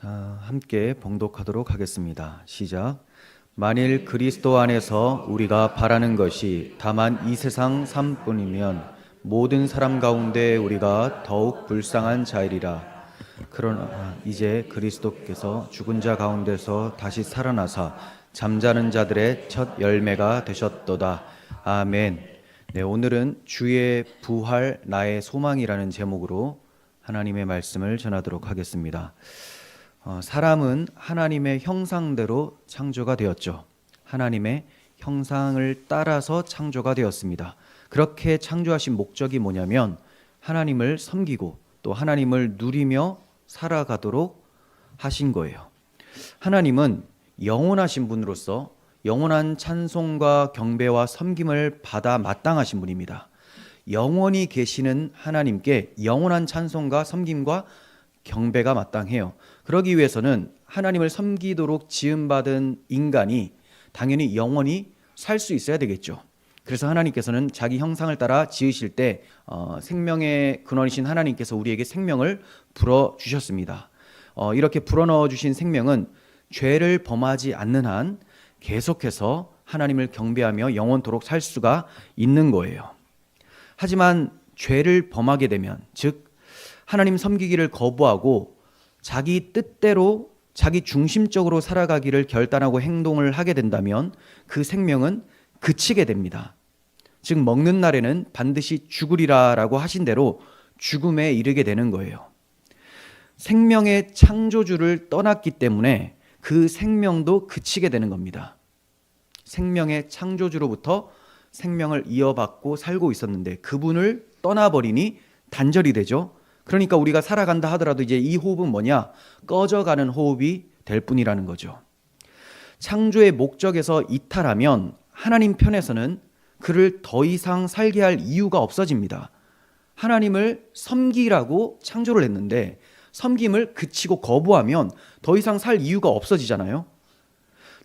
함께 봉독하도록 하겠습니다. 시작. 만일 그리스도 안에서 우리가 바라는 것이 다만 이 세상 삶뿐이면 모든 사람 가운데 우리가 더욱 불쌍한 자이리라. 그러나 이제 그리스도께서 죽은 자 가운데서 다시 살아나사 잠자는 자들의 첫 열매가 되셨도다. 아멘. 네, 오늘은 주의 부활 나의 소망이라는 제목으로 하나님의 말씀을 전하도록 하겠습니다. 사람은 하나님의 형상대로 창조가 되었죠. 하나님의 형상을 따라서 창조가 되었습니다. 그렇게 창조하신 목적이 뭐냐면 하나님을 섬기고 또 하나님을 누리며 살아가도록 하신 거예요. 하나님은 영원하신 분으로서 영원한 찬송과 경배와 섬김을 받아 마땅하신 분입니다. 영원히 계시는 하나님께 영원한 찬송과 섬김과 경배가 마땅해요. 그러기 위해서는 하나님을 섬기도록 지음받은 인간이 당연히 영원히 살 수 있어야 되겠죠. 그래서 하나님께서는 자기 형상을 따라 지으실 때 생명의 근원이신 하나님께서 우리에게 생명을 불어주셨습니다. 이렇게 불어넣어 주신 생명은 죄를 범하지 않는 한 계속해서 하나님을 경배하며 영원토록 살 수가 있는 거예요. 하지만 죄를 범하게 되면, 즉 하나님 섬기기를 거부하고 자기 뜻대로 자기 중심적으로 살아가기를 결단하고 행동을 하게 된다면 그 생명은 그치게 됩니다. 즉 먹는 날에는 반드시 죽으리라라고 하신 대로 죽음에 이르게 되는 거예요. 생명의 창조주를 떠났기 때문에 그 생명도 그치게 되는 겁니다. 생명의 창조주로부터 생명을 이어받고 살고 있었는데 그분을 떠나버리니 단절이 되죠. 그러니까 우리가 살아간다 하더라도 이제 이 호흡은 뭐냐? 꺼져가는 호흡이 될 뿐이라는 거죠. 창조의 목적에서 이탈하면 하나님 편에서는 그를 더 이상 살게 할 이유가 없어집니다. 하나님을 섬기라고 창조를 했는데 섬김을 그치고 거부하면 더 이상 살 이유가 없어지잖아요.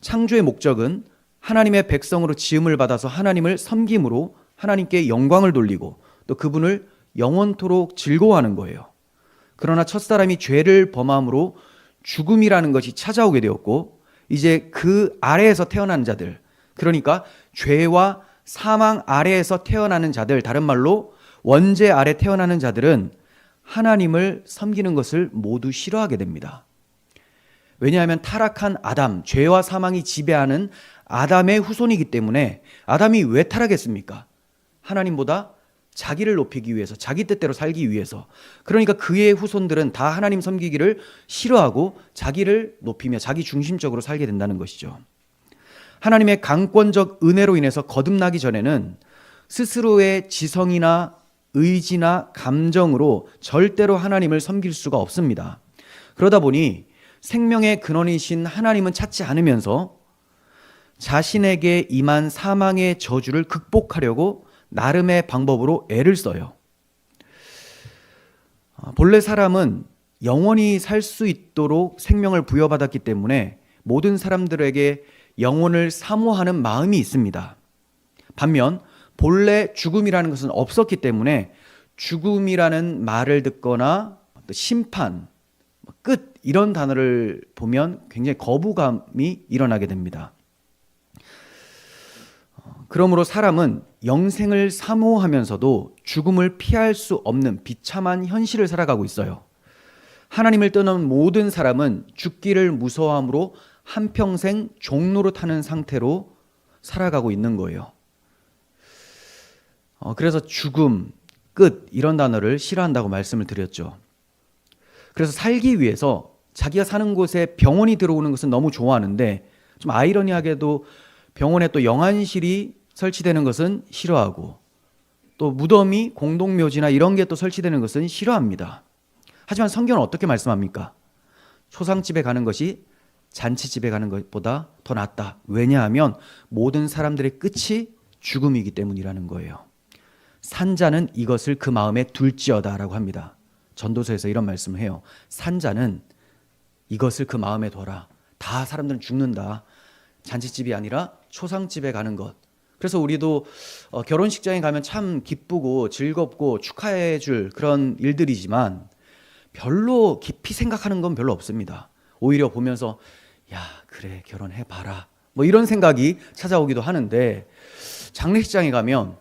창조의 목적은 하나님의 백성으로 지음을 받아서 하나님을 섬김으로 하나님께 영광을 돌리고 또 그분을 영원토록 즐거워하는 거예요. 그러나 첫사람이 죄를 범함으로 죽음이라는 것이 찾아오게 되었고 이제 그 아래에서 태어난 자들, 그러니까 죄와 사망 아래에서 태어나는 자들, 다른 말로 원죄 아래 태어나는 자들은 하나님을 섬기는 것을 모두 싫어하게 됩니다. 왜냐하면 타락한 아담, 죄와 사망이 지배하는 아담의 후손이기 때문에. 아담이 왜 타락했습니까? 하나님보다 자기를 높이기 위해서, 자기 뜻대로 살기 위해서. 그러니까 그의 후손들은 다 하나님 섬기기를 싫어하고 자기를 높이며 자기 중심적으로 살게 된다는 것이죠. 하나님의 강권적 은혜로 인해서 거듭나기 전에는 스스로의 지성이나 의지나 감정으로 절대로 하나님을 섬길 수가 없습니다. 그러다 보니 생명의 근원이신 하나님은 찾지 않으면서 자신에게 임한 사망의 저주를 극복하려고 나름의 방법으로 애를 써요. 본래 사람은 영원히 살 수 있도록 생명을 부여받았기 때문에 모든 사람들에게 영혼을 사모하는 마음이 있습니다. 반면 본래 죽음이라는 것은 없었기 때문에 죽음이라는 말을 듣거나 심판, 끝 이런 단어를 보면 굉장히 거부감이 일어나게 됩니다. 그러므로 사람은 영생을 사모하면서도 죽음을 피할 수 없는 비참한 현실을 살아가고 있어요. 하나님을 떠난 모든 사람은 죽기를 무서워함으로 한평생 종노릇하는 상태로 살아가고 있는 거예요. 그래서 죽음, 끝 이런 단어를 싫어한다고 말씀을 드렸죠. 그래서 살기 위해서 자기가 사는 곳에 병원이 들어오는 것은 너무 좋아하는데 좀 아이러니하게도 병원에 또 영안실이 설치되는 것은 싫어하고 또 무덤이 공동묘지나 이런 게 또 설치되는 것은 싫어합니다. 하지만 성경은 어떻게 말씀합니까? 초상집에 가는 것이 잔치집에 가는 것보다 더 낫다. 왜냐하면 모든 사람들의 끝이 죽음이기 때문이라는 거예요. 산자는 이것을 그 마음에 둘지어다라고 합니다. 전도서에서 이런 말씀을 해요. 산자는 이것을 그 마음에 둬라. 다 사람들은 죽는다. 잔치집이 아니라 초상집에 가는 것. 그래서 우리도 결혼식장에 가면 참 기쁘고 즐겁고 축하해 줄 그런 일들이지만 별로 깊이 생각하는 건 별로 없습니다. 오히려 보면서 야, 그래, 결혼해봐라. 뭐 이런 생각이 찾아오기도 하는데, 장례식장에 가면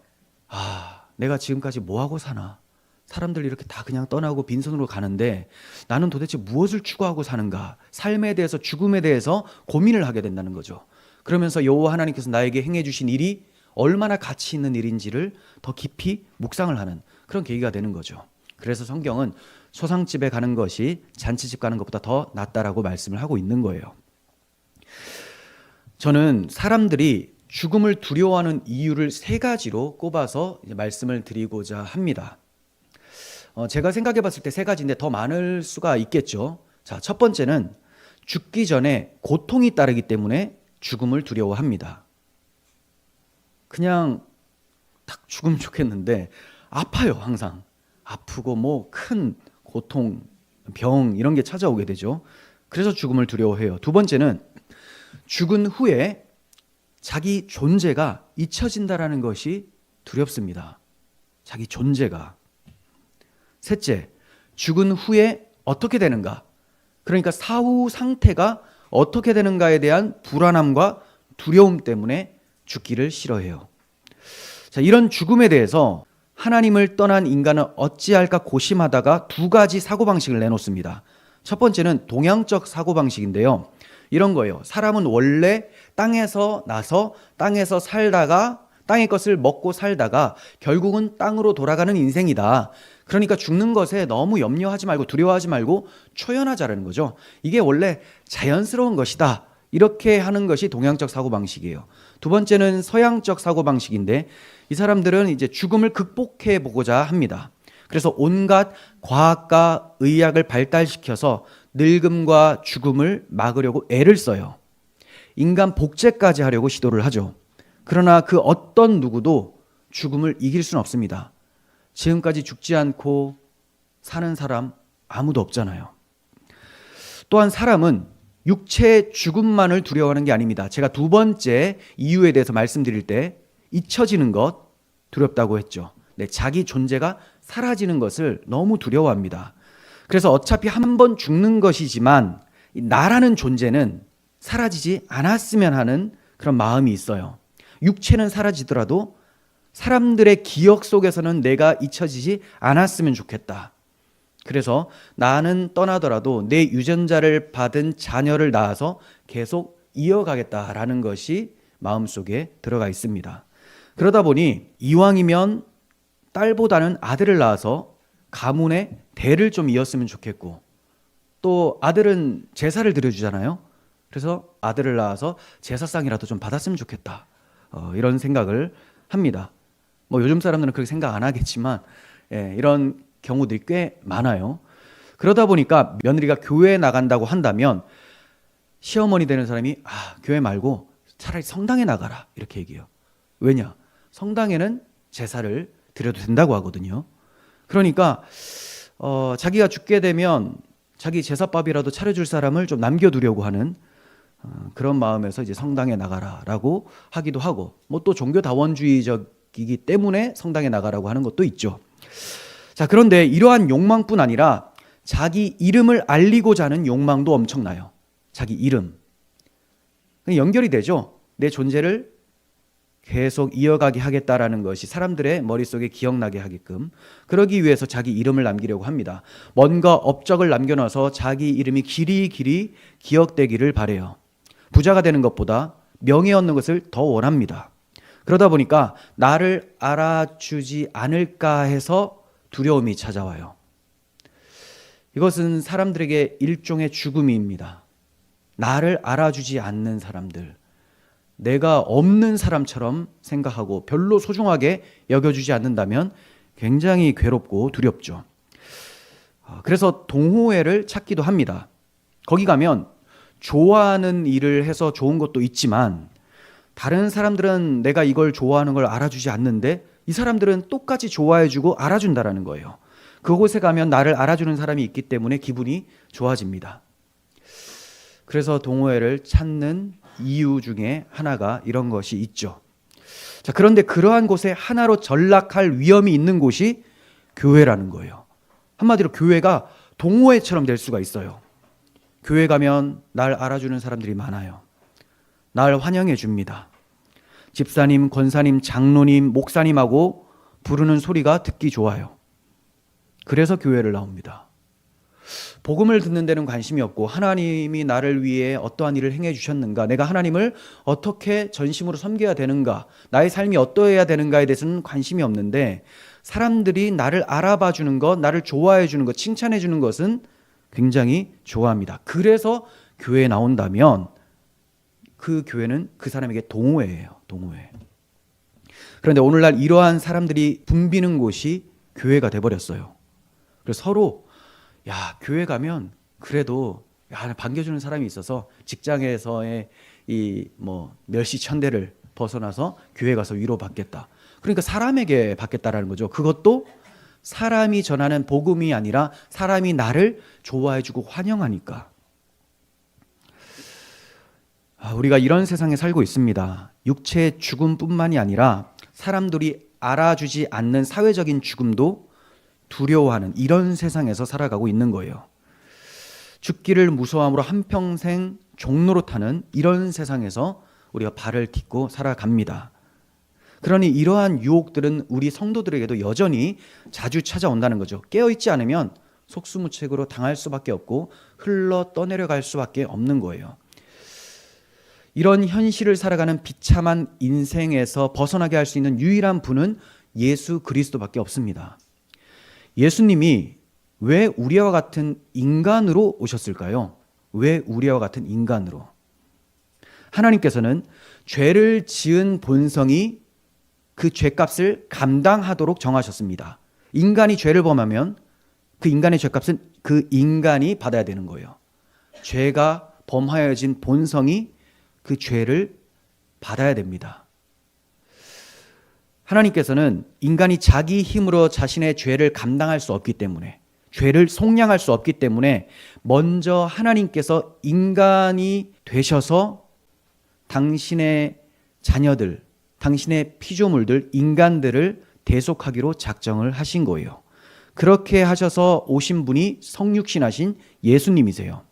내가 지금까지 뭐하고 사나. 사람들 이렇게 다 그냥 떠나고 빈손으로 가는데 나는 도대체 무엇을 추구하고 사는가. 삶에 대해서, 죽음에 대해서 고민을 하게 된다는 거죠. 그러면서 여호와 하나님께서 나에게 행해 주신 일이 얼마나 가치 있는 일인지를 더 깊이 묵상을 하는 그런 계기가 되는 거죠. 그래서 성경은 소상집에 가는 것이 잔치집 가는 것보다 더 낫다라고 말씀을 하고 있는 거예요. 저는 사람들이 죽음을 두려워하는 이유를 3가지로 꼽아서 이제 말씀을 드리고자 합니다. 제가 생각해 봤을 때 3가지인데 더 많을 수가 있겠죠. 자, 첫 번째는 죽기 전에 고통이 따르기 때문에 죽음을 두려워합니다. 그냥 딱 죽으면 좋겠는데 아파요. 항상 아프고 뭐 큰 고통, 병 이런 게 찾아오게 되죠. 그래서 죽음을 두려워해요. 두 번째는 죽은 후에 자기 존재가 잊혀진다라는 것이 두렵습니다. 자기 존재가. 셋째, 죽은 후에 어떻게 되는가? 그러니까 사후 상태가 어떻게 되는가에 대한 불안함과 두려움 때문에 죽기를 싫어해요. 자, 이런 죽음에 대해서 하나님을 떠난 인간은 어찌할까 고심하다가 2가지 사고방식을 내놓습니다. 첫 번째는 동양적 사고방식인데요. 이런 거예요. 사람은 원래 땅에서 나서 땅에서 살다가 땅의 것을 먹고 살다가 결국은 땅으로 돌아가는 인생이다. 그러니까 죽는 것에 너무 염려하지 말고 두려워하지 말고 초연하자라는 거죠. 이게 원래 자연스러운 것이다. 이렇게 하는 것이 동양적 사고방식이에요. 두 번째는 서양적 사고방식인데 이 사람들은 이제 죽음을 극복해 보고자 합니다. 그래서 온갖 과학과 의학을 발달시켜서 늙음과 죽음을 막으려고 애를 써요. 인간 복제까지 하려고 시도를 하죠. 그러나 그 어떤 누구도 죽음을 이길 수는 없습니다. 지금까지 죽지 않고 사는 사람 아무도 없잖아요. 또한 사람은 육체의 죽음만을 두려워하는 게 아닙니다. 제가 2번째 이유에 대해서 말씀드릴 때 잊혀지는 것 두렵다고 했죠. 자기 존재가 사라지는 것을 너무 두려워합니다. 그래서 어차피 한 번 죽는 것이지만 나라는 존재는 사라지지 않았으면 하는 그런 마음이 있어요. 육체는 사라지더라도 사람들의 기억 속에서는 내가 잊혀지지 않았으면 좋겠다. 그래서 나는 떠나더라도 내 유전자를 받은 자녀를 낳아서 계속 이어가겠다라는 것이 마음속에 들어가 있습니다. 그러다 보니 이왕이면 딸보다는 아들을 낳아서 가문의 대를 좀 이었으면 좋겠고, 또 아들은 제사를 드려주잖아요. 그래서 아들을 낳아서 제사상이라도 좀 받았으면 좋겠다. 이런 생각을 합니다. 뭐 요즘 사람들은 그렇게 생각 안 하겠지만 이런 경우들이 꽤 많아요. 그러다 보니까 며느리가 교회에 나간다고 한다면 시어머니 되는 사람이 교회 말고 차라리 성당에 나가라 이렇게 얘기해요. 왜냐? 성당에는 제사를 드려도 된다고 하거든요. 그러니까 자기가 죽게 되면 자기 제사밥이라도 차려줄 사람을 좀 남겨두려고 하는 그런 마음에서 이제 성당에 나가라라고 하기도 하고, 뭐 또 종교다원주의적이기 때문에 성당에 나가라고 하는 것도 있죠. 자, 그런데 이러한 욕망뿐 아니라 자기 이름을 알리고자 하는 욕망도 엄청나요. 자기 이름. 연결이 되죠. 내 존재를 계속 이어가게 하겠다라는 것이 사람들의 머릿속에 기억나게 하게끔, 그러기 위해서 자기 이름을 남기려고 합니다. 뭔가 업적을 남겨놔서 자기 이름이 길이 기억되기를 바래요. 부자가 되는 것보다 명예 얻는 것을 더 원합니다. 그러다 보니까 나를 알아주지 않을까 해서 두려움이 찾아와요. 이것은 사람들에게 일종의 죽음입니다. 나를 알아주지 않는 사람들, 내가 없는 사람처럼 생각하고 별로 소중하게 여겨주지 않는다면 굉장히 괴롭고 두렵죠. 그래서 동호회를 찾기도 합니다. 거기 가면 좋아하는 일을 해서 좋은 것도 있지만 다른 사람들은 내가 이걸 좋아하는 걸 알아주지 않는데 이 사람들은 똑같이 좋아해주고 알아준다라는 거예요. 그곳에 가면 나를 알아주는 사람이 있기 때문에 기분이 좋아집니다. 그래서 동호회를 찾는 이유 중에 하나가 이런 것이 있죠. 자, 그런데 그러한 곳에 하나로 전락할 위험이 있는 곳이 교회라는 거예요. 한마디로 교회가 동호회처럼 될 수가 있어요. 교회 가면 날 알아주는 사람들이 많아요. 날 환영해 줍니다. 집사님, 권사님, 장로님, 목사님하고 부르는 소리가 듣기 좋아요. 그래서 교회를 나옵니다. 복음을 듣는 데는 관심이 없고 하나님이 나를 위해 어떠한 일을 행해 주셨는가, 내가 하나님을 어떻게 전심으로 섬겨야 되는가, 나의 삶이 어떠해야 되는가에 대해서는 관심이 없는데, 사람들이 나를 알아봐 주는 것, 나를 좋아해 주는 것, 칭찬해 주는 것은 굉장히 좋아합니다. 그래서 교회에 나온다면 그 교회는 그 사람에게 동호회예요. 동호회. 그런데 오늘날 이러한 사람들이 붐비는 곳이 교회가 돼버렸어요. 그래서 서로 교회 가면 그래도 반겨주는 사람이 있어서 직장에서의 이 멸시천대를 벗어나서 교회 가서 위로받겠다. 그러니까 사람에게 받겠다라는 거죠. 그것도 사람이 전하는 복음이 아니라 사람이 나를 좋아해주고 환영하니까. 우리가 이런 세상에 살고 있습니다. 육체의 죽음뿐만이 아니라 사람들이 알아주지 않는 사회적인 죽음도 두려워하는 이런 세상에서 살아가고 있는 거예요. 죽기를 무서워함으로 한평생 종로로 타는 이런 세상에서 우리가 발을 딛고 살아갑니다. 그러니 이러한 유혹들은 우리 성도들에게도 여전히 자주 찾아온다는 거죠. 깨어있지 않으면 속수무책으로 당할 수밖에 없고 흘러 떠내려갈 수밖에 없는 거예요. 이런 현실을 살아가는 비참한 인생에서 벗어나게 할 수 있는 유일한 분은 예수 그리스도밖에 없습니다. 예수님이 왜 우리와 같은 인간으로 오셨을까요? 왜 우리와 같은 인간으로? 하나님께서는 죄를 지은 본성이 그 죄값을 감당하도록 정하셨습니다. 인간이 죄를 범하면 그 인간의 죄값은 그 인간이 받아야 되는 거예요. 죄가 범하여진 본성이 그 죄를 받아야 됩니다. 하나님께서는 인간이 자기 힘으로 자신의 죄를 감당할 수 없기 때문에, 죄를 속량할 수 없기 때문에 먼저 하나님께서 인간이 되셔서 당신의 자녀들, 당신의 피조물들, 인간들을 대속하기로 작정을 하신 거예요. 그렇게 하셔서 오신 분이 성육신하신 예수님이세요.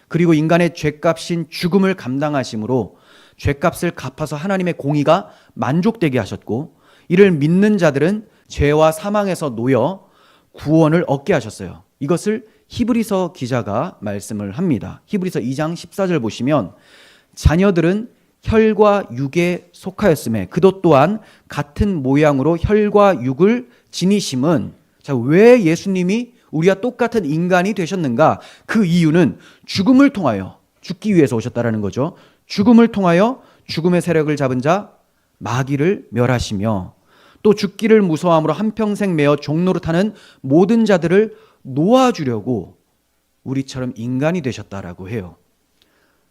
그리고 인간의 죄값인 죽음을 감당하심으로 죄값을 갚아서 하나님의 공의가 만족되게 하셨고, 이를 믿는 자들은 죄와 사망에서 놓여 구원을 얻게 하셨어요. 이것을 히브리서 기자가 말씀을 합니다. 히브리서 2장 14절 보시면, 자녀들은 혈과 육에 속하였음에 그도 또한 같은 모양으로 혈과 육을 지니심은, 왜 예수님이 우리와 똑같은 인간이 되셨는가? 그 이유는 죽음을 통하여, 죽기 위해서 오셨다라는 거죠. 죽음을 통하여 죽음의 세력을 잡은 자 마귀를 멸하시며, 또 죽기를 무서워함으로 한평생 매어 종로로 타는 모든 자들을 놓아주려고 우리처럼 인간이 되셨다라고 해요.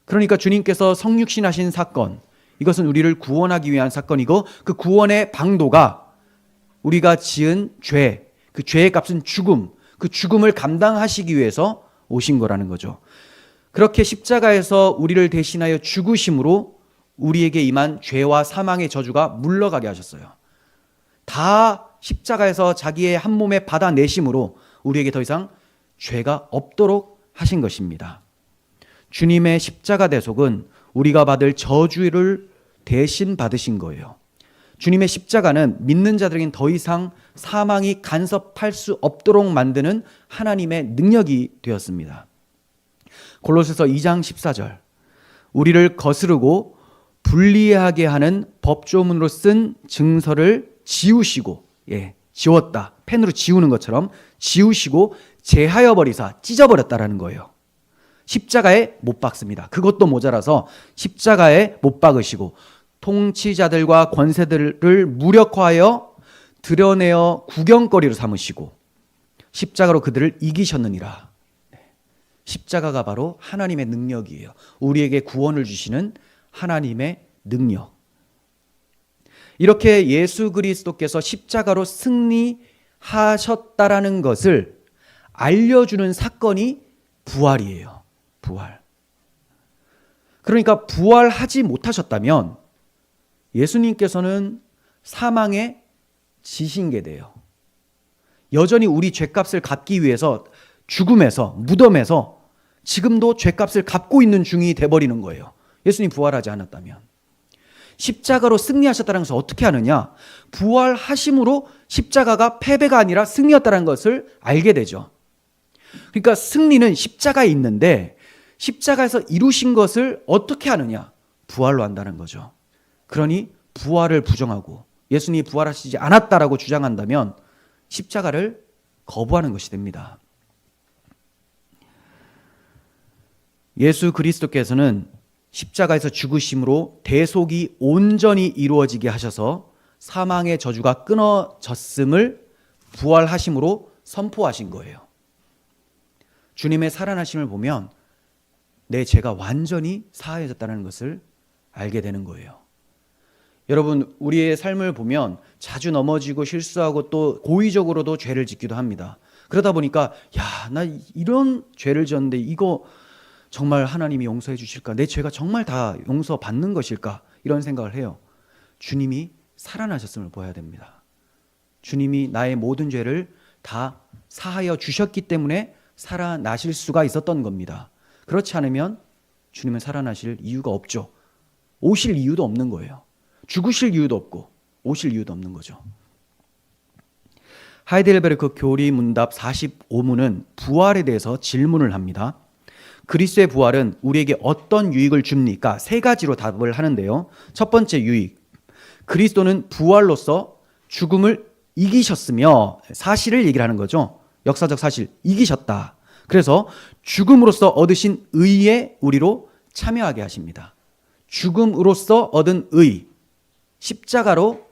그러니까 주님께서 성육신하신 사건, 이것은 우리를 구원하기 위한 사건이고, 그 구원의 방도가 우리가 지은 죄, 그 죄의 값은 죽음, 그 죽음을 감당하시기 위해서 오신 거라는 거죠. 그렇게 십자가에서 우리를 대신하여 죽으심으로 우리에게 임한 죄와 사망의 저주가 물러가게 하셨어요. 다 십자가에서 자기의 한 몸에 받아내심으로 우리에게 더 이상 죄가 없도록 하신 것입니다. 주님의 십자가 대속은 우리가 받을 저주를 대신 받으신 거예요. 주님의 십자가는 믿는 자들에겐 더 이상 사망이 간섭할 수 없도록 만드는 하나님의 능력이 되었습니다. 골로새서 2장 14절, 우리를 거스르고 불리하게 하는 법조문으로 쓴 증서를 지우시고, 지웠다, 펜으로 지우는 것처럼 지우시고 제하여 버리사, 찢어버렸다라는 거예요. 십자가에 못 박습니다. 그것도 모자라서 십자가에 못 박으시고 통치자들과 권세들을 무력화하여 드러내어 구경거리로 삼으시고 십자가로 그들을 이기셨느니라. 십자가가 바로 하나님의 능력이에요. 우리에게 구원을 주시는 하나님의 능력. 이렇게 예수 그리스도께서 십자가로 승리하셨다라는 것을 알려주는 사건이 부활이에요. 부활. 그러니까 부활하지 못하셨다면 예수님께서는 사망에 지신 게 돼요. 여전히 우리 죄값을 갚기 위해서 죽음에서, 무덤에서 지금도 죄값을 갚고 있는 중이 돼버리는 거예요. 예수님 부활하지 않았다면. 십자가로 승리하셨다는 것을 어떻게 아느냐? 부활하심으로 십자가가 패배가 아니라 승리였다는 것을 알게 되죠. 그러니까 승리는 십자가에 있는데 십자가에서 이루신 것을 어떻게 아느냐? 부활로 한다는 거죠. 그러니 부활을 부정하고 예수님이 부활하시지 않았다라고 주장한다면 십자가를 거부하는 것이 됩니다. 예수 그리스도께서는 십자가에서 죽으심으로 대속이 온전히 이루어지게 하셔서 사망의 저주가 끊어졌음을 부활하심으로 선포하신 거예요. 주님의 살아나심을 보면 내 죄가 완전히 사하여졌다는 것을 알게 되는 거예요. 여러분, 우리의 삶을 보면 자주 넘어지고 실수하고 또 고의적으로도 죄를 짓기도 합니다. 그러다 보니까 나 이런 죄를 지었는데 이거 정말 하나님이 용서해 주실까? 내 죄가 정말 다 용서받는 것일까? 이런 생각을 해요. 주님이 살아나셨음을 보아야 됩니다. 주님이 나의 모든 죄를 다 사하여 주셨기 때문에 살아나실 수가 있었던 겁니다. 그렇지 않으면 주님은 살아나실 이유가 없죠. 오실 이유도 없는 거예요. 죽으실 이유도 없고 오실 이유도 없는 거죠. 하이델베르크 교리 문답 45문은 부활에 대해서 질문을 합니다. 그리스도의 부활은 우리에게 어떤 유익을 줍니까? 세 가지로 답을 하는데요. 첫 번째 유익, 그리스도는 부활로서 죽음을 이기셨으며, 사실을 얘기를 하는 거죠. 역사적 사실, 이기셨다. 그래서 죽음으로써 얻으신 의에 우리로 참여하게 하십니다. 죽음으로써 얻은 의, 십자가로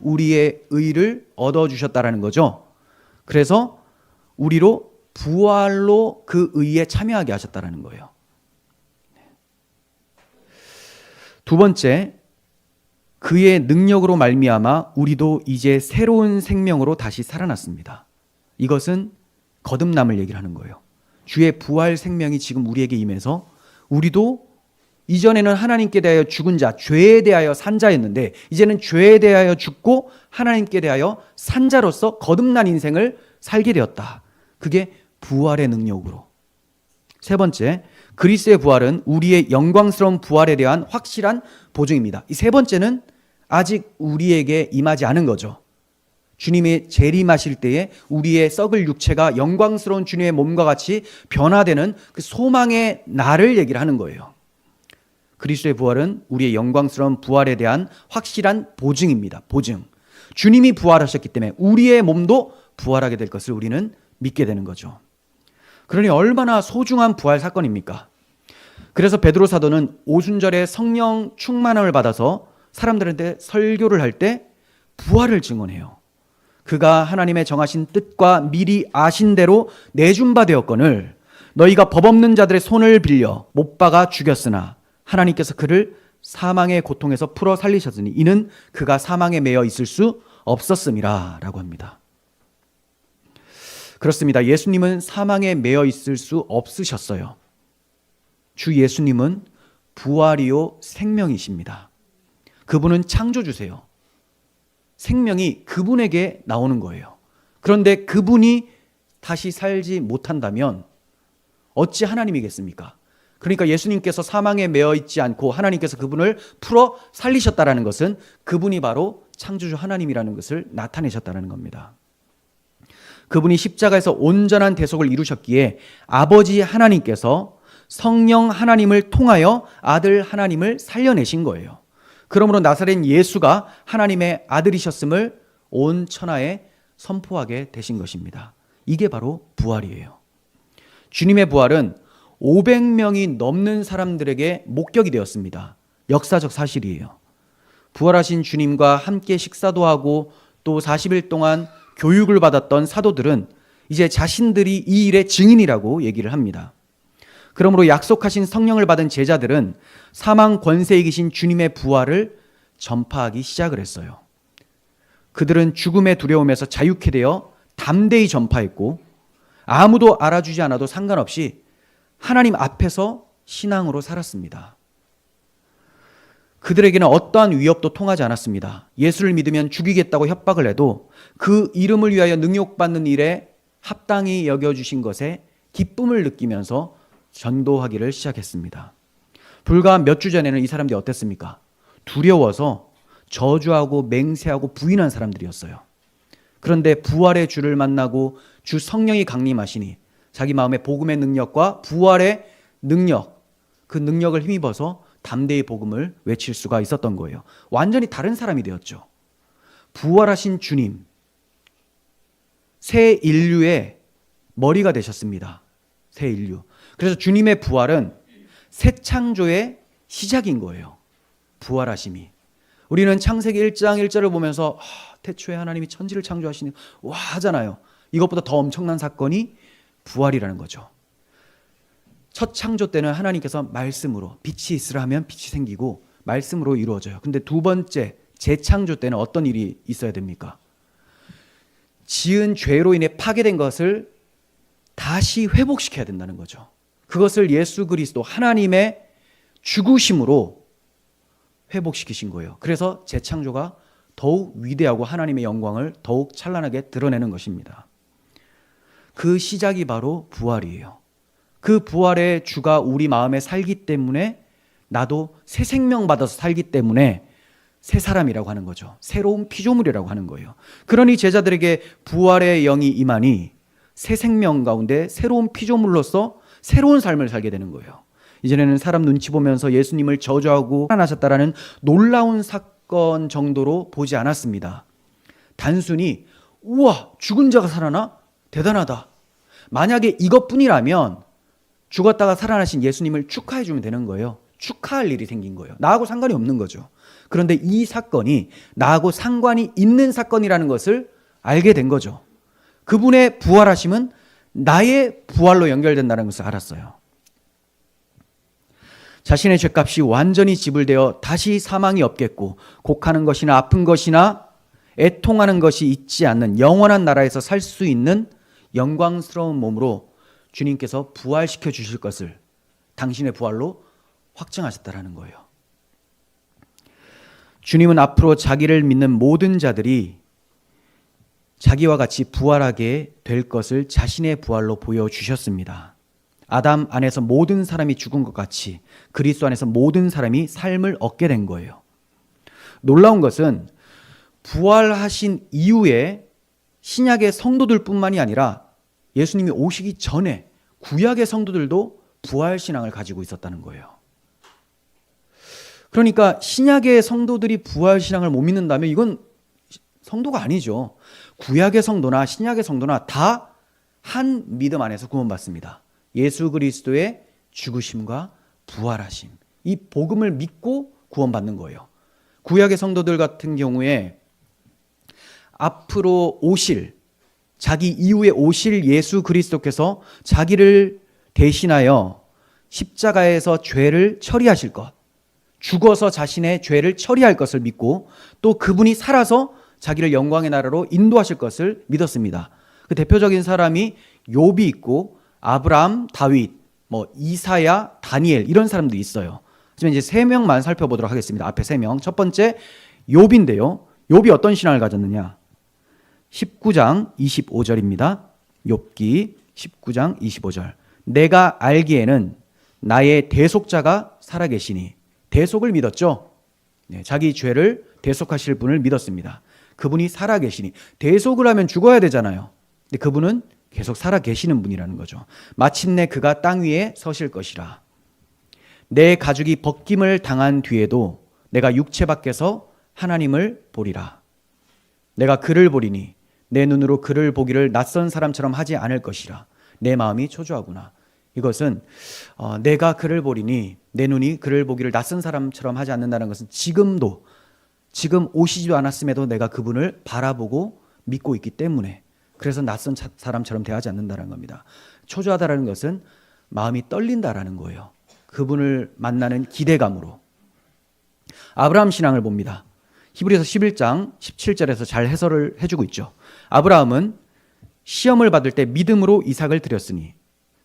우리의 의를 얻어주셨다라는 거죠. 그래서 우리로 부활로 그 의에 참여하게 하셨다는 거예요. 두 번째, 그의 능력으로 말미암아 우리도 이제 새로운 생명으로 다시 살아났습니다. 이것은 거듭남을 얘기를 하는 거예요. 주의 부활 생명이 지금 우리에게 임해서 우리도 이전에는 하나님께 대하여 죽은 자, 죄에 대하여 산 자였는데 이제는 죄에 대하여 죽고 하나님께 대하여 산 자로서 거듭난 인생을 살게 되었다. 그게 부활의 능력으로. 세 번째, 그리스도의 부활은 우리의 영광스러운 부활에 대한 확실한 보증입니다. 이 세 번째는 아직 우리에게 임하지 않은 거죠. 주님의 재림하실 때에 우리의 썩을 육체가 영광스러운 주님의 몸과 같이 변화되는 그 소망의 날을 얘기를 하는 거예요. 그리스도의 부활은 우리의 영광스러운 부활에 대한 확실한 보증입니다. 보증. 주님이 부활하셨기 때문에 우리의 몸도 부활하게 될 것을 우리는 믿게 되는 거죠. 그러니 얼마나 소중한 부활 사건입니까? 그래서 베드로 사도는 오순절에 성령 충만함을 받아서 사람들한테 설교를 할 때 부활을 증언해요. 그가 하나님의 정하신 뜻과 미리 아신 대로 내준 바 되었거늘 너희가 법 없는 자들의 손을 빌려 못 박아 죽였으나 하나님께서 그를 사망의 고통에서 풀어 살리셨으니 이는 그가 사망에 매여 있을 수 없었음이라 라고 합니다. 그렇습니다. 예수님은 사망에 매여 있을 수 없으셨어요. 주 예수님은 부활이요 생명이십니다. 그분은 창조주세요. 생명이 그분에게 나오는 거예요. 그런데 그분이 다시 살지 못한다면 어찌 하나님이겠습니까? 그러니까 예수님께서 사망에 매여 있지 않고 하나님께서 그분을 풀어 살리셨다는 것은 그분이 바로 창조주 하나님이라는 것을 나타내셨다는 겁니다. 그분이 십자가에서 온전한 대속을 이루셨기에 아버지 하나님께서 성령 하나님을 통하여 아들 하나님을 살려내신 거예요. 그러므로 나사렛 예수가 하나님의 아들이셨음을 온 천하에 선포하게 되신 것입니다. 이게 바로 부활이에요. 주님의 부활은 500명이 넘는 사람들에게 목격이 되었습니다. 역사적 사실이에요. 부활하신 주님과 함께 식사도 하고 또 40일 동안 교육을 받았던 사도들은 이제 자신들이 이 일의 증인이라고 얘기를 합니다. 그러므로 약속하신 성령을 받은 제자들은 사망 권세에 이기신 주님의 부활을 전파하기 시작을 했어요. 그들은 죽음의 두려움에서 자유케 되어 담대히 전파했고 아무도 알아주지 않아도 상관없이 하나님 앞에서 신앙으로 살았습니다. 그들에게는 어떠한 위협도 통하지 않았습니다. 예수를 믿으면 죽이겠다고 협박을 해도 그 이름을 위하여 능욕받는 일에 합당히 여겨주신 것에 기쁨을 느끼면서 전도하기를 시작했습니다. 불과 몇 주 전에는 이 사람들이 어땠습니까? 두려워서 저주하고 맹세하고 부인한 사람들이었어요. 그런데 부활의 주를 만나고 주 성령이 강림하시니 자기 마음에 복음의 능력과 부활의 능력, 그 능력을 힘입어서 담대히 복음을 외칠 수가 있었던 거예요. 완전히 다른 사람이 되었죠. 부활하신 주님, 새 인류의 머리가 되셨습니다. 새 인류. 그래서 주님의 부활은 새 창조의 시작인 거예요. 부활하심이. 우리는 창세기 1장 1절을 보면서 태초에 하나님이 천지를 창조하시니 와 하잖아요. 이것보다 더 엄청난 사건이 부활이라는 거죠. 첫 창조 때는 하나님께서 말씀으로 빛이 있으라 하면 빛이 생기고 말씀으로 이루어져요. 근데 두 번째 재창조 때는 어떤 일이 있어야 됩니까? 지은 죄로 인해 파괴된 것을 다시 회복시켜야 된다는 거죠. 그것을 예수 그리스도 하나님의 죽으심으로 회복시키신 거예요. 그래서 재창조가 더욱 위대하고 하나님의 영광을 더욱 찬란하게 드러내는 것입니다. 그 시작이 바로 부활이에요. 그 부활의 주가 우리 마음에 살기 때문에 나도 새 생명 받아서 살기 때문에 새 사람이라고 하는 거죠. 새로운 피조물이라고 하는 거예요. 그러니 제자들에게 부활의 영이 임하니 새 생명 가운데 새로운 피조물로서 새로운 삶을 살게 되는 거예요. 이전에는 사람 눈치 보면서 예수님을 저주하고 살아나셨다라는 놀라운 사건 정도로 보지 않았습니다. 단순히 우와 죽은 자가 살아나? 대단하다. 만약에 이것뿐이라면 죽었다가 살아나신 예수님을 축하해 주면 되는 거예요. 축하할 일이 생긴 거예요. 나하고 상관이 없는 거죠. 그런데 이 사건이 나하고 상관이 있는 사건이라는 것을 알게 된 거죠. 그분의 부활하심은 나의 부활로 연결된다는 것을 알았어요. 자신의 죄값이 완전히 지불되어 다시 사망이 없겠고 곡하는 것이나 아픈 것이나 애통하는 것이 있지 않는 영원한 나라에서 살 수 있는 영광스러운 몸으로 주님께서 부활시켜 주실 것을 당신의 부활로 확증하셨다라는 거예요. 주님은 앞으로 자기를 믿는 모든 자들이 자기와 같이 부활하게 될 것을 자신의 부활로 보여주셨습니다. 아담 안에서 모든 사람이 죽은 것 같이 그리스도 안에서 모든 사람이 삶을 얻게 된 거예요. 놀라운 것은 부활하신 이후에 신약의 성도들뿐만이 아니라 예수님이 오시기 전에 구약의 성도들도 부활신앙을 가지고 있었다는 거예요. 그러니까 신약의 성도들이 부활신앙을 못 믿는다면 이건 성도가 아니죠. 구약의 성도나 신약의 성도나 다 한 믿음 안에서 구원받습니다. 예수 그리스도의 죽으심과 부활하심. 이 복음을 믿고 구원받는 거예요. 구약의 성도들 같은 경우에 앞으로 오실, 자기 이후에 오실 예수 그리스도께서 자기를 대신하여 십자가에서 죄를 처리하실 것, 죽어서 자신의 죄를 처리할 것을 믿고 또 그분이 살아서 자기를 영광의 나라로 인도하실 것을 믿었습니다. 그 대표적인 사람이 욥이 있고 아브라함, 다윗, 이사야, 다니엘 이런 사람들이 있어요. 하지만 이제 세 명만 살펴보도록 하겠습니다. 앞에 세 명. 첫 번째 욥인데요. 욥이 어떤 신앙을 가졌느냐? 19장 25절입니다. 욥기 19장 25절. 내가 알기에는 나의 대속자가 살아계시니. 대속을 믿었죠. 네, 자기 죄를 대속하실 분을 믿었습니다. 그분이 살아계시니. 대속을 하면 죽어야 되잖아요. 근데 그분은 계속 살아계시는 분이라는 거죠. 마침내 그가 땅 위에 서실 것이라. 내 가죽이 벗김을 당한 뒤에도 내가 육체 밖에서 하나님을 보리라. 내가 그를 보리니 내 눈으로 그를 보기를 낯선 사람처럼 하지 않을 것이라. 내 마음이 초조하구나. 이것은 내가 그를 보리니 내 눈이 그를 보기를 낯선 사람처럼 하지 않는다는 것은 지금 오시지도 않았음에도 내가 그분을 바라보고 믿고 있기 때문에 그래서 낯선 사람처럼 대하지 않는다는 겁니다. 초조하다라는 것은 마음이 떨린다라는 거예요. 그분을 만나는 기대감으로. 아브라함 신앙을 봅니다. 히브리서 11장 17절에서 잘 해설을 해주고 있죠. 아브라함은 시험을 받을 때 믿음으로 이삭을 드렸으니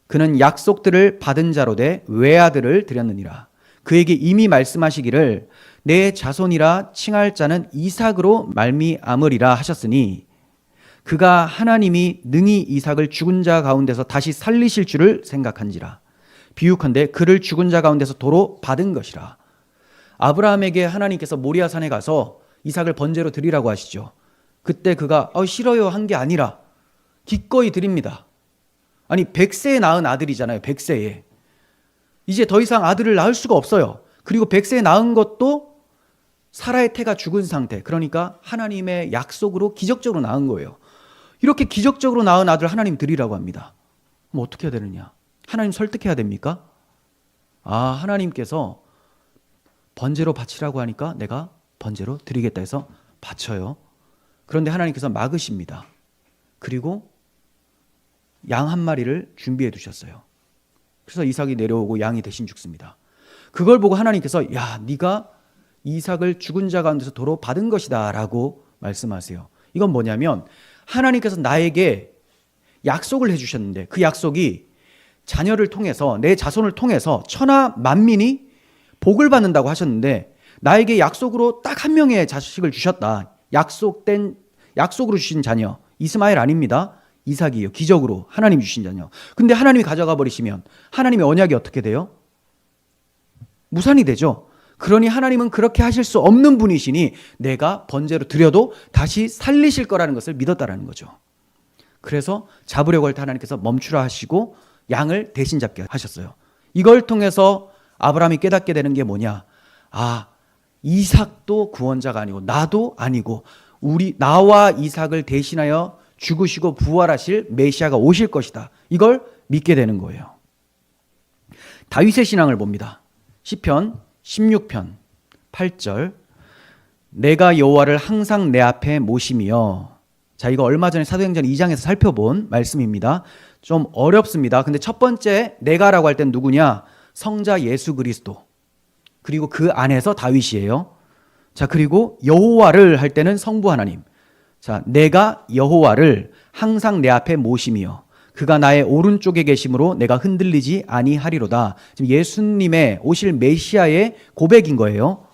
그는 약속들을 받은 자로 돼 외아들을 드렸느니라. 그에게 이미 말씀하시기를 내 자손이라 칭할 자는 이삭으로 말미암으리라 하셨으니 그가 하나님이 능히 이삭을 죽은 자 가운데서 다시 살리실 줄을 생각한지라. 비유컨대 그를 죽은 자 가운데서 도로 받은 것이라. 아브라함에게 하나님께서 모리아산에 가서 이삭을 번제로 드리라고 하시죠. 그때 그가 싫어요 한 게 아니라 기꺼이 드립니다. 아니 100세에 낳은 아들이잖아요. 100세에. 이제 더 이상 아들을 낳을 수가 없어요. 그리고 100세에 낳은 것도 사라의 태가 죽은 상태. 그러니까 하나님의 약속으로 기적적으로 낳은 거예요. 이렇게 기적적으로 낳은 아들 하나님 드리라고 합니다. 그럼 어떻게 해야 되느냐? 하나님 설득해야 됩니까? 하나님께서 번제로 바치라고 하니까 내가 번제로 드리겠다 해서 바쳐요. 그런데 하나님께서 막으십니다. 그리고 양 한 마리를 준비해 두셨어요. 그래서 이삭이 내려오고 양이 대신 죽습니다. 그걸 보고 하나님께서 네가 이삭을 죽은 자 가운데서 도로 받은 것이다 라고 말씀하세요. 이건 뭐냐면 하나님께서 나에게 약속을 해주셨는데 그 약속이 자녀를 통해서 내 자손을 통해서 천하 만민이 복을 받는다고 하셨는데 나에게 약속으로 딱 한 명의 자식을 주셨다. 약속으로 주신 자녀 이스마엘 아닙니다. 이삭이에요. 기적으로 하나님 주신 자녀. 근데 하나님이 가져가 버리시면 하나님의 언약이 어떻게 돼요? 무산이 되죠. 그러니 하나님은 그렇게 하실 수 없는 분이시니 내가 번제로 드려도 다시 살리실 거라는 것을 믿었다라는 거죠. 그래서 잡으려고 할 때 하나님께서 멈추라 하시고 양을 대신 잡게 하셨어요. 이걸 통해서 아브라함이 깨닫게 되는 게 뭐냐? 이삭도 구원자가 아니고 나도 아니고 나와 이삭을 대신하여 죽으시고 부활하실 메시아가 오실 것이다. 이걸 믿게 되는 거예요. 다윗의 신앙을 봅니다. 시편 16편 8절 내가 여호와를 항상 내 앞에 모심이여. 자, 이거 얼마 전에 사도행전 2장에서 살펴본 말씀입니다. 좀 어렵습니다. 근데 첫 번째 내가라고 할 땐 누구냐? 성자 예수 그리스도. 그리고 그 안에서 다윗이에요. 자, 그리고 여호와를 할 때는 성부 하나님. 자, 내가 여호와를 항상 내 앞에 모심이여. 그가 나의 오른쪽에 계심으로 내가 흔들리지 아니하리로다. 지금 예수님의 오실 메시아의 고백인 거예요.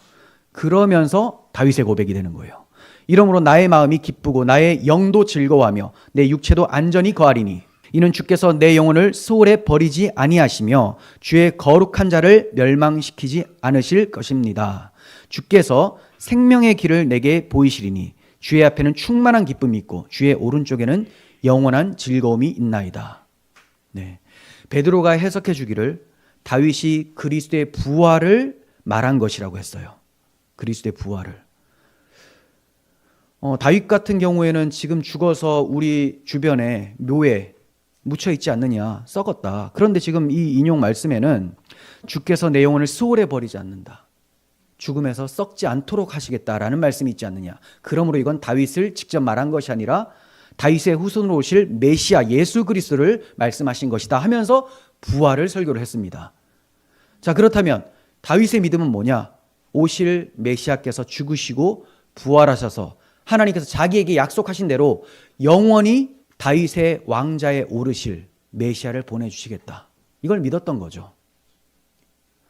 그러면서 다윗의 고백이 되는 거예요. 이러므로 나의 마음이 기쁘고 나의 영도 즐거워하며 내 육체도 안전히 거하리니 이는 주께서 내 영혼을 스올에 버리지 아니하시며 주의 거룩한 자를 멸망시키지 않으실 것입니다. 주께서 생명의 길을 내게 보이시리니 주의 앞에는 충만한 기쁨이 있고 주의 오른쪽에는 영원한 즐거움이 있나이다. 네. 베드로가 해석해 주기를 다윗이 그리스도의 부활을 말한 것이라고 했어요. 그리스도의 부활을. 다윗 같은 경우에는 지금 죽어서 우리 주변에 묘에 묻혀 있지 않느냐, 썩었다. 그런데 지금 이 인용 말씀에는 주께서 내 영혼을 스올에 버리지 않는다. 죽음에서 썩지 않도록 하시겠다라는 말씀이 있지 않느냐. 그러므로 이건 다윗을 직접 말한 것이 아니라 다윗의 후손으로 오실 메시아 예수 그리스도를 말씀하신 것이다 하면서 부활을 설교를 했습니다. 자, 그렇다면 다윗의 믿음은 뭐냐? 오실 메시아께서 죽으시고 부활하셔서 하나님께서 자기에게 약속하신 대로 영원히 다윗의 왕자에 오르실 메시아를 보내주시겠다. 이걸 믿었던 거죠.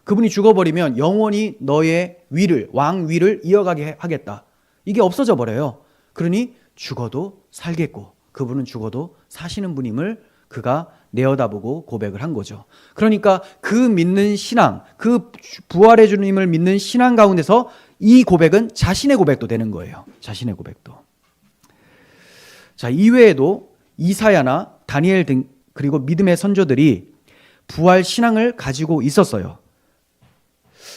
그분이 죽어버리면 영원히 너의 위를, 왕 위를 이어가게 하겠다. 이게 없어져 버려요. 그러니 죽어도 살겠고 그분은 죽어도 사시는 분임을 그가 내어다보고 고백을 한 거죠. 그러니까 그 믿는 신앙, 그 부활의 주님을 믿는 신앙 가운데서 이 고백은 자신의 고백도 되는 거예요. 자신의 고백도. 자, 이외에도 이사야나 다니엘 등 그리고 믿음의 선조들이 부활 신앙을 가지고 있었어요.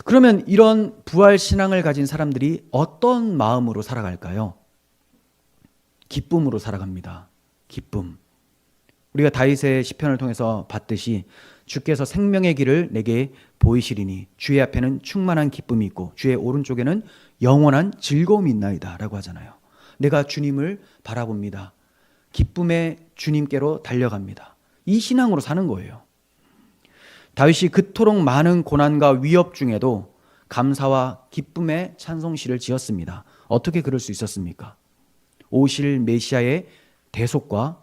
그러면 이런 부활 신앙을 가진 사람들이 어떤 마음으로 살아갈까요? 기쁨으로 살아갑니다. 기쁨. 우리가 다윗의 시편을 통해서 봤듯이 주께서 생명의 길을 내게 보이시리니 주의 앞에는 충만한 기쁨이 있고 주의 오른쪽에는 영원한 즐거움이 있나이다 라고 하잖아요. 내가 주님을 바라봅니다. 기쁨의 주님께로 달려갑니다. 이 신앙으로 사는 거예요. 다윗이 그토록 많은 고난과 위협 중에도 감사와 기쁨의 찬송시를 지었습니다. 어떻게 그럴 수 있었습니까? 오실 메시아의 대속과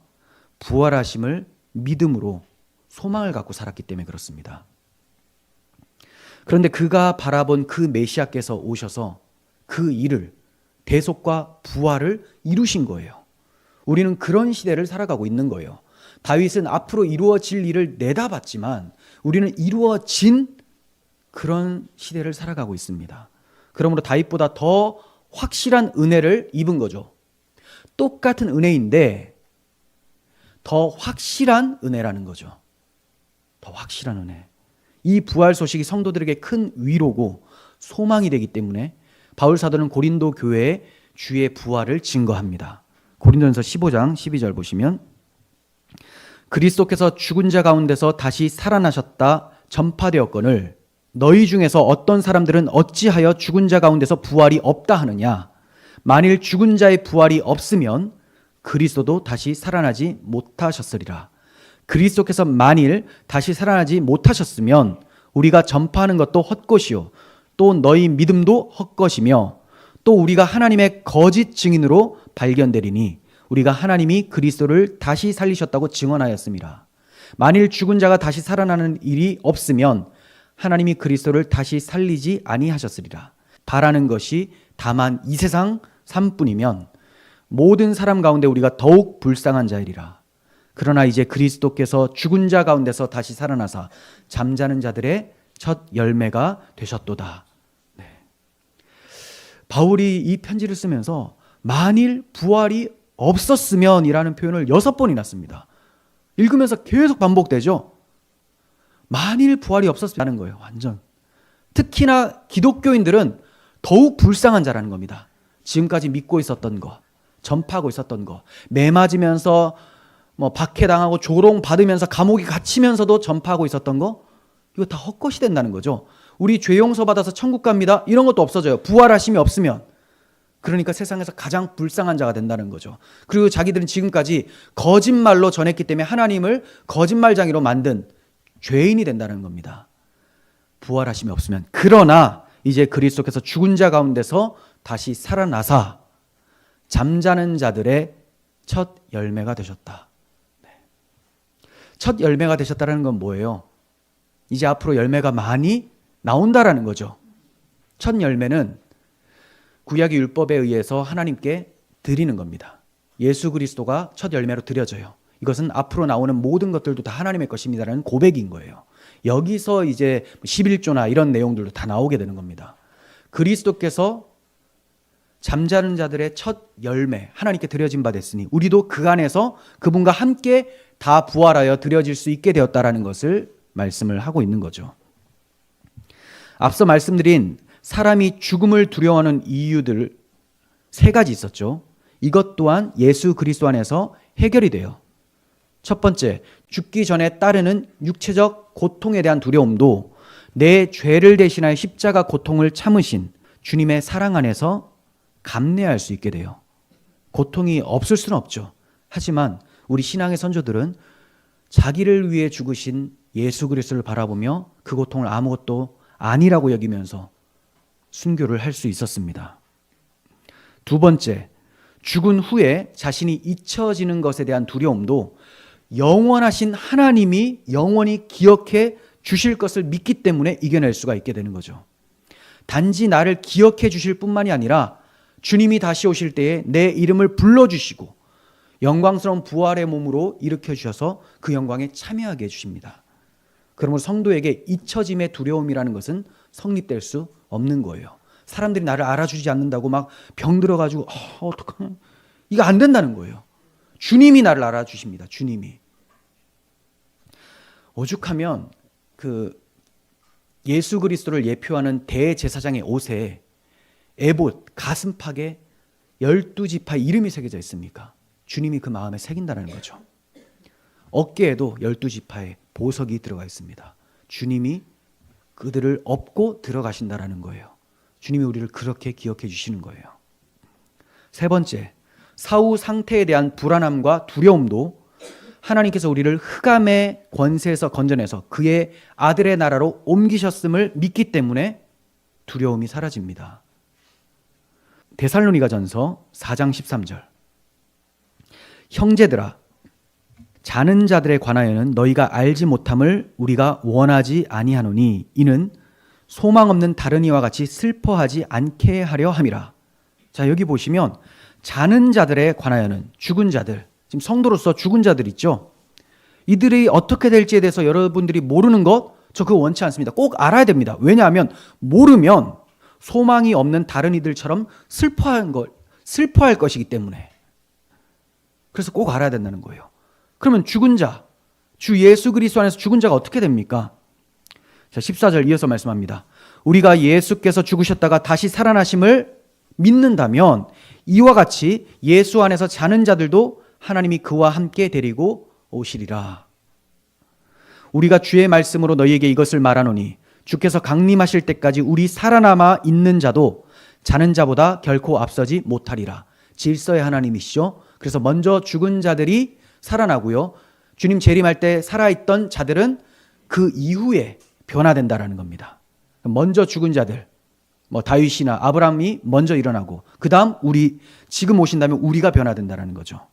부활하심을 믿음으로 소망을 갖고 살았기 때문에 그렇습니다. 그런데 그가 바라본 그 메시아께서 오셔서 그 일을, 대속과 부활을 이루신 거예요. 우리는 그런 시대를 살아가고 있는 거예요. 다윗은 앞으로 이루어질 일을 내다봤지만 우리는 이루어진 그런 시대를 살아가고 있습니다. 그러므로 다윗보다 더 확실한 은혜를 입은 거죠. 똑같은 은혜인데 더 확실한 은혜라는 거죠. 더 확실한 은혜. 이 부활 소식이 성도들에게 큰 위로고 소망이 되기 때문에 바울 사도는 고린도 교회에 주의 부활을 증거합니다. 고린도전서 15장 12절 보시면 그리스도께서 죽은 자 가운데서 다시 살아나셨다 전파되었거늘 너희 중에서 어떤 사람들은 어찌하여 죽은 자 가운데서 부활이 없다 하느냐. 만일 죽은 자의 부활이 없으면 그리스도도 다시 살아나지 못하셨으리라. 그리스도께서 만일 다시 살아나지 못하셨으면 우리가 전파하는 것도 헛것이요 또 너희 믿음도 헛것이며 또 우리가 하나님의 거짓 증인으로 발견되리니 우리가 하나님이 그리스도를 다시 살리셨다고 증언하였습니다. 만일 죽은 자가 다시 살아나는 일이 없으면 하나님이 그리스도를 다시 살리지 아니하셨으리라. 바라는 것이 다만 이 세상 삶뿐이면 모든 사람 가운데 우리가 더욱 불쌍한 자이리라. 그러나 이제 그리스도께서 죽은 자 가운데서 다시 살아나사 잠자는 자들의 첫 열매가 되셨도다. 네. 바울이 이 편지를 쓰면서 만일 부활이 없었으면 이라는 표현을 6번이나 씁니다. 읽으면서 계속 반복되죠. 만일 부활이 없었으면 하는 거예요. 완전. 특히나 기독교인들은 더욱 불쌍한 자라는 겁니다. 지금까지 믿고 있었던 거, 전파하고 있었던 거, 매 맞으면서 박해당하고 조롱받으면서 감옥에 갇히면서도 전파하고 있었던 거, 이거 다 헛것이 된다는 거죠. 우리 죄 용서 받아서 천국 갑니다. 이런 것도 없어져요. 부활하심이 없으면. 그러니까 세상에서 가장 불쌍한 자가 된다는 거죠. 그리고 자기들은 지금까지 거짓말로 전했기 때문에 하나님을 거짓말장이로 만든 죄인이 된다는 겁니다. 부활하심이 없으면. 그러나 이제 그리스도께서 죽은 자 가운데서 다시 살아나사 잠자는 자들의 첫 열매가 되셨다. 첫 열매가 되셨다는 건 뭐예요? 이제 앞으로 열매가 많이 나온다라는 거죠. 첫 열매는 구약의 율법에 의해서 하나님께 드리는 겁니다. 예수 그리스도가 첫 열매로 드려져요. 이것은 앞으로 나오는 모든 것들도 다 하나님의 것입니다라는 고백인 거예요. 여기서 이제 11조나 이런 내용들도 다 나오게 되는 겁니다. 그리스도께서 잠자는 자들의 첫 열매 하나님께 드려진 바 됐으니 우리도 그 안에서 그분과 함께 다 부활하여 드려질 수 있게 되었다라는 것을 말씀을 하고 있는 거죠. 앞서 말씀드린 사람이 죽음을 두려워하는 이유들 3가지 있었죠. 이것 또한 예수 그리스도 안에서 해결이 돼요. 첫 번째, 죽기 전에 따르는 육체적 고통에 대한 두려움도 내 죄를 대신하여 십자가 고통을 참으신 주님의 사랑 안에서 감내할 수 있게 돼요. 고통이 없을 수는 없죠. 하지만 우리 신앙의 선조들은 자기를 위해 죽으신 예수 그리스도를 바라보며 그 고통을 아무것도 아니라고 여기면서 순교를 할 수 있었습니다. 두 번째, 죽은 후에 자신이 잊혀지는 것에 대한 두려움도 영원하신 하나님이 영원히 기억해 주실 것을 믿기 때문에 이겨낼 수가 있게 되는 거죠. 단지 나를 기억해 주실 뿐만이 아니라 주님이 다시 오실 때에 내 이름을 불러주시고 영광스러운 부활의 몸으로 일으켜 주셔서 그 영광에 참여하게 해주십니다. 그러므로 성도에게 잊혀짐의 두려움이라는 것은 성립될 수 없는 거예요. 사람들이 나를 알아주지 않는다고 막 병들어가지고 어떡하나 이거 안 된다는 거예요. 주님이 나를 알아주십니다. 주님이. 오죽하면 그 예수 그리스도를 예표하는 대제사장의 옷에 에봇 가슴팍에 12지파 이름이 새겨져 있습니까? 주님이 그 마음에 새긴다는 거죠. 어깨에도 12지파의 보석이 들어가 있습니다. 주님이 그들을 업고 들어가신다라는 거예요. 주님이 우리를 그렇게 기억해 주시는 거예요. 세 번째, 사후 상태에 대한 불안함과 두려움도 하나님께서 우리를 흑암의 권세에서 건져내서 그의 아들의 나라로 옮기셨음을 믿기 때문에 두려움이 사라집니다. 데살로니가전서 4장 13절. 형제들아, 자는 자들에 관하여는 너희가 알지 못함을 우리가 원하지 아니하노니 이는 소망 없는 다른 이와 같이 슬퍼하지 않게 하려 함이라. 자, 여기 보시면 자는 자들에 관하여는 죽은 자들, 지금 성도로서 죽은 자들 있죠. 이들이 어떻게 될지에 대해서 여러분들이 모르는 것, 저 그거 원치 않습니다. 꼭 알아야 됩니다. 왜냐하면 모르면 소망이 없는 다른 이들처럼 슬퍼할 것이기 때문에. 그래서 꼭 알아야 된다는 거예요. 그러면 죽은 자, 주 예수 그리스도 안에서 죽은 자가 어떻게 됩니까? 자, 14절 이어서 말씀합니다. 우리가 예수께서 죽으셨다가 다시 살아나심을 믿는다면 이와 같이 예수 안에서 자는 자들도 하나님이 그와 함께 데리고 오시리라. 우리가 주의 말씀으로 너희에게 이것을 말하노니 주께서 강림하실 때까지 우리 살아남아 있는 자도 자는 자보다 결코 앞서지 못하리라. 질서의 하나님이시죠. 그래서 먼저 죽은 자들이 살아나고요. 주님 재림할 때 살아있던 자들은 그 이후에 변화된다라는 겁니다. 먼저 죽은 자들, 다윗이나 아브라함이 먼저 일어나고 그 다음 지금 오신다면 우리가 변화된다라는 거죠.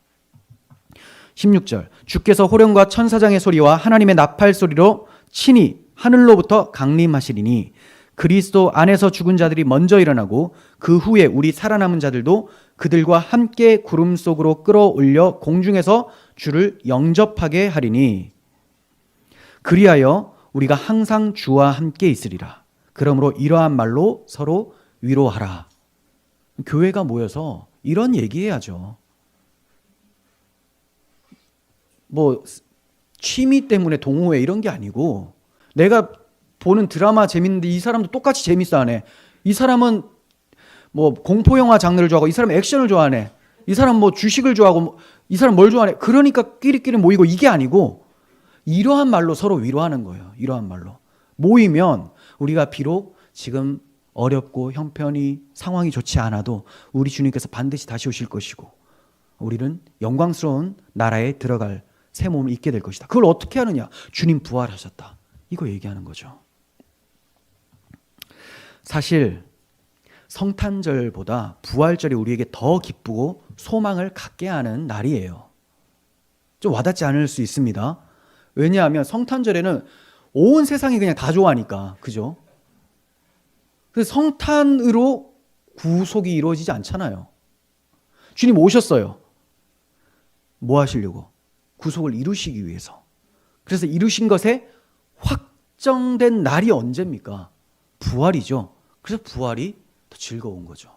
16절 주께서 호령과 천사장의 소리와 하나님의 나팔 소리로 친히 하늘로부터 강림하시리니 그리스도 안에서 죽은 자들이 먼저 일어나고 그 후에 우리 살아남은 자들도 그들과 함께 구름 속으로 끌어올려 공중에서 주를 영접하게 하리니 그리하여 우리가 항상 주와 함께 있으리라. 그러므로 이러한 말로 서로 위로하라. 교회가 모여서 이런 얘기해야죠. 취미 때문에 동호회 이런 게 아니고 내가 보는 드라마 재밌는데 이 사람도 똑같이 재밌어 하네. 이 사람은 공포영화 장르를 좋아하고 이 사람은 액션을 좋아하네. 이 사람 주식을 좋아하고 이 사람 뭘 좋아하네. 그러니까 끼리끼리 모이고 이게 아니고 이러한 말로 서로 위로하는 거예요. 이러한 말로. 모이면 우리가 비록 지금 어렵고 형편이 상황이 좋지 않아도 우리 주님께서 반드시 다시 오실 것이고 우리는 영광스러운 나라에 들어갈 새 몸을 입게 될 것이다. 그걸 어떻게 하느냐? 주님 부활하셨다. 이거 얘기하는 거죠. 사실 성탄절보다 부활절이 우리에게 더 기쁘고 소망을 갖게 하는 날이에요. 좀 와닿지 않을 수 있습니다. 왜냐하면 성탄절에는 온 세상이 그냥 다 좋아하니까. 그죠? 그래서 성탄으로 구속이 이루어지지 않잖아요. 주님 오셨어요. 뭐 하시려고? 구속을 이루시기 위해서. 그래서 이루신 것에 확정된 날이 언제입니까? 부활이죠. 그래서 부활이 더 즐거운 거죠.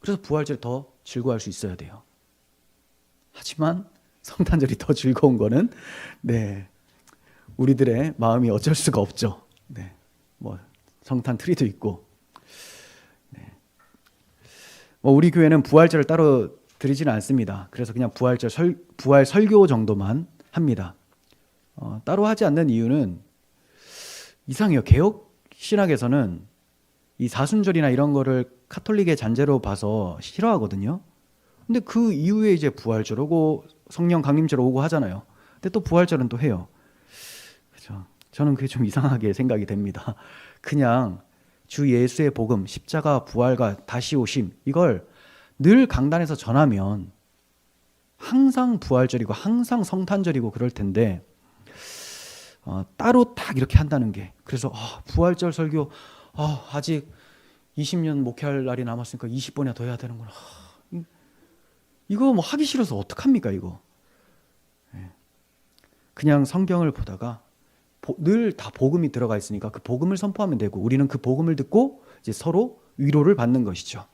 그래서 부활절이 더 즐거워할 수 있어야 돼요. 하지만 성탄절이 더 즐거운 거는 우리들의 마음이 어쩔 수가 없죠. 성탄 트리도 있고. 우리 교회는 부활절을 따로 드리지는 않습니다. 그래서 그냥 부활 설교 정도만 합니다. 따로 하지 않는 이유는 이상해요. 개혁 신학에서는 이 사순절이나 이런 거를 카톨릭의 잔재로 봐서 싫어하거든요. 근데 그 이후에 이제 부활절 오고 성령 강림절 오고 하잖아요. 근데 또 부활절은 또 해요. 그렇죠? 저는 그게 좀 이상하게 생각이 됩니다. 그냥 주 예수의 복음, 십자가 부활과 다시 오심 이걸 늘 강단에서 전하면 항상 부활절이고 항상 성탄절이고 그럴 텐데 따로 딱 이렇게 한다는 게 그래서 부활절 설교 아직 20년 목회할 날이 남았으니까 20번이나 더 해야 되는구나. 이거 하기 싫어서 어떡합니까 이거. 그냥 성경을 보다가 늘 다 복음이 들어가 있으니까 그 복음을 선포하면 되고 우리는 그 복음을 듣고 이제 서로 위로를 받는 것이죠.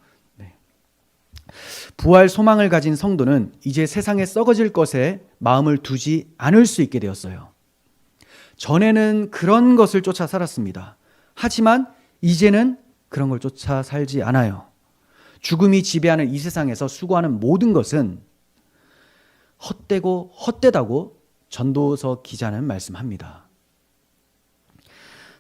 부활 소망을 가진 성도는 이제 세상에 썩어질 것에 마음을 두지 않을 수 있게 되었어요. 전에는 그런 것을 쫓아 살았습니다. 하지만 이제는 그런 걸 쫓아 살지 않아요. 죽음이 지배하는 이 세상에서 수고하는 모든 것은 헛되다고 전도서 기자는 말씀합니다.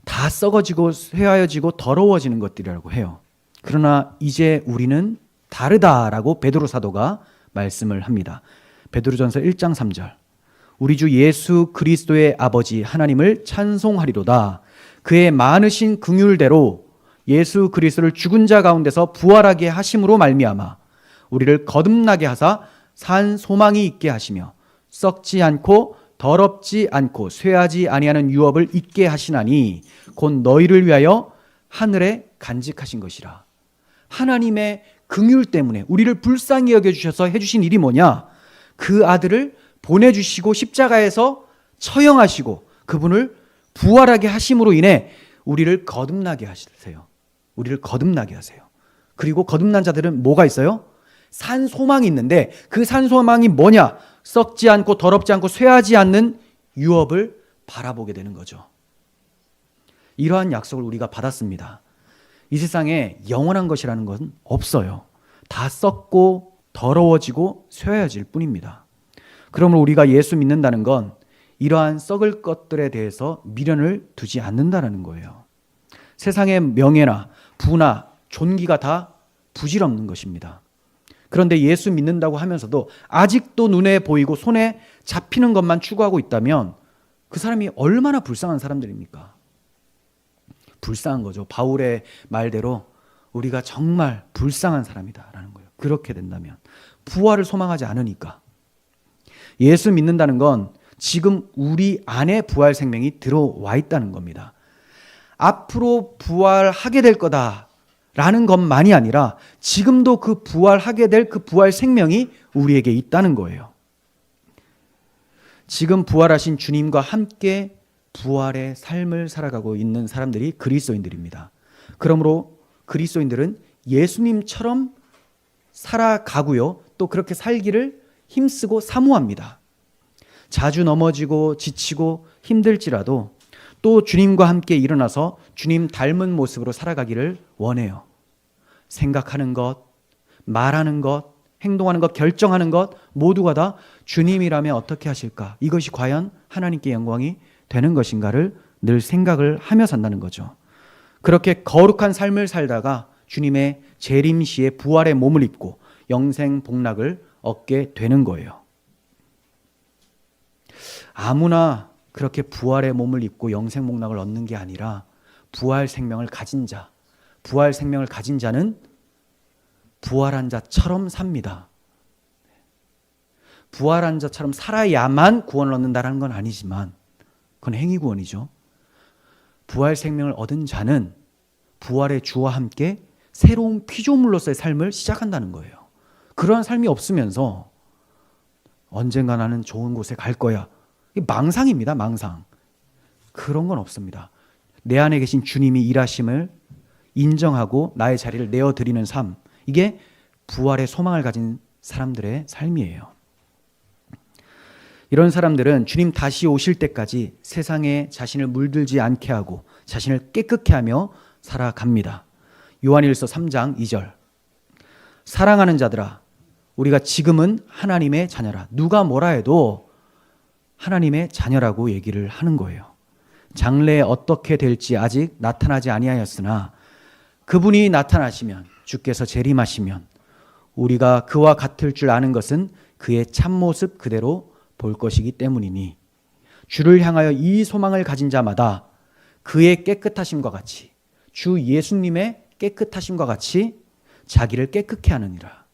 다 썩어지고 쇠하여지고 더러워지는 것들이라고 해요. 그러나 이제 우리는 다르다라고 베드로 사도가 말씀을 합니다. 베드로전서 1장 3절 우리 주 예수 그리스도의 아버지 하나님을 찬송하리로다. 그의 많으신 긍휼대로 예수 그리스도를 죽은 자 가운데서 부활하게 하심으로 말미암아 우리를 거듭나게 하사 산 소망이 있게 하시며 썩지 않고 더럽지 않고 쇠하지 아니하는 유업을 있게 하시나니 곧 너희를 위하여 하늘에 간직하신 것이라. 하나님의 긍휼 때문에 우리를 불쌍히 여겨주셔서 해주신 일이 뭐냐? 그 아들을 보내주시고 십자가에서 처형하시고 그분을 부활하게 하심으로 인해 우리를 거듭나게 하세요. 우리를 거듭나게 하세요. 그리고 거듭난 자들은 뭐가 있어요? 산 소망이 있는데 그 산 소망이 뭐냐? 썩지 않고 더럽지 않고 쇠하지 않는 유업을 바라보게 되는 거죠. 이러한 약속을 우리가 받았습니다. 이 세상에 영원한 것이라는 것은 없어요. 다 썩고 더러워지고 쇠해질 뿐입니다. 그러므로 우리가 예수 믿는다는 건 이러한 썩을 것들에 대해서 미련을 두지 않는다는 거예요. 세상의 명예나 부나 존귀가 다 부질없는 것입니다. 그런데 예수 믿는다고 하면서도 아직도 눈에 보이고 손에 잡히는 것만 추구하고 있다면 그 사람이 얼마나 불쌍한 사람들입니까? 불쌍한 거죠. 바울의 말대로 우리가 정말 불쌍한 사람이다라는 거예요. 그렇게 된다면 부활을 소망하지 않으니까. 예수 믿는다는 건 지금 우리 안에 부활 생명이 들어와 있다는 겁니다. 앞으로 부활하게 될 거다라는 것만이 아니라 지금도 그 부활하게 될 그 부활 생명이 우리에게 있다는 거예요. 지금 부활하신 주님과 함께 부활의 삶을 살아가고 있는 사람들이 그리스도인들입니다. 그러므로 그리스도인들은 예수님처럼 살아가고요. 또 그렇게 살기를 힘쓰고 사모합니다. 자주 넘어지고 지치고 힘들지라도 또 주님과 함께 일어나서 주님 닮은 모습으로 살아가기를 원해요. 생각하는 것, 말하는 것, 행동하는 것, 결정하는 것 모두가 다 주님이라면 어떻게 하실까? 이것이 과연 하나님께 영광이 되는 것인가를 늘 생각을 하며 산다는 거죠. 그렇게 거룩한 삶을 살다가 주님의 재림시에 부활의 몸을 입고 영생 복락을 얻게 되는 거예요. 아무나 그렇게 부활의 몸을 입고 영생 복락을 얻는 게 아니라 부활 생명을 가진 자, 부활 생명을 가진 자는 부활한 자처럼 삽니다. 부활한 자처럼 살아야만 구원을 얻는다는 건 아니지만 그건 행위 구원이죠. 부활 생명을 얻은 자는 부활의 주와 함께 새로운 피조물로서의 삶을 시작한다는 거예요. 그러한 삶이 없으면서 언젠가 나는 좋은 곳에 갈 거야. 이게 망상입니다. 망상. 그런 건 없습니다. 내 안에 계신 주님이 일하심을 인정하고 나의 자리를 내어드리는 삶. 이게 부활의 소망을 가진 사람들의 삶이에요. 이런 사람들은 주님 다시 오실 때까지 세상에 자신을 물들지 않게 하고 자신을 깨끗게 하며 살아갑니다. 요한일서 3장 2절. 사랑하는 자들아, 우리가 지금은 하나님의 자녀라. 누가 뭐라 해도 하나님의 자녀라고 얘기를 하는 거예요. 장래에 어떻게 될지 아직 나타나지 아니하였으나 그분이 나타나시면, 주께서 재림하시면 우리가 그와 같을 줄 아는 것은 그의 참모습 그대로 볼 것이기 때문이니 주를 향하여 이 소망을 가진 자마다 그의 깨끗하심과 같이, 주 예수님의 깨끗하심과 같이 자기를 깨끗게 하느니라.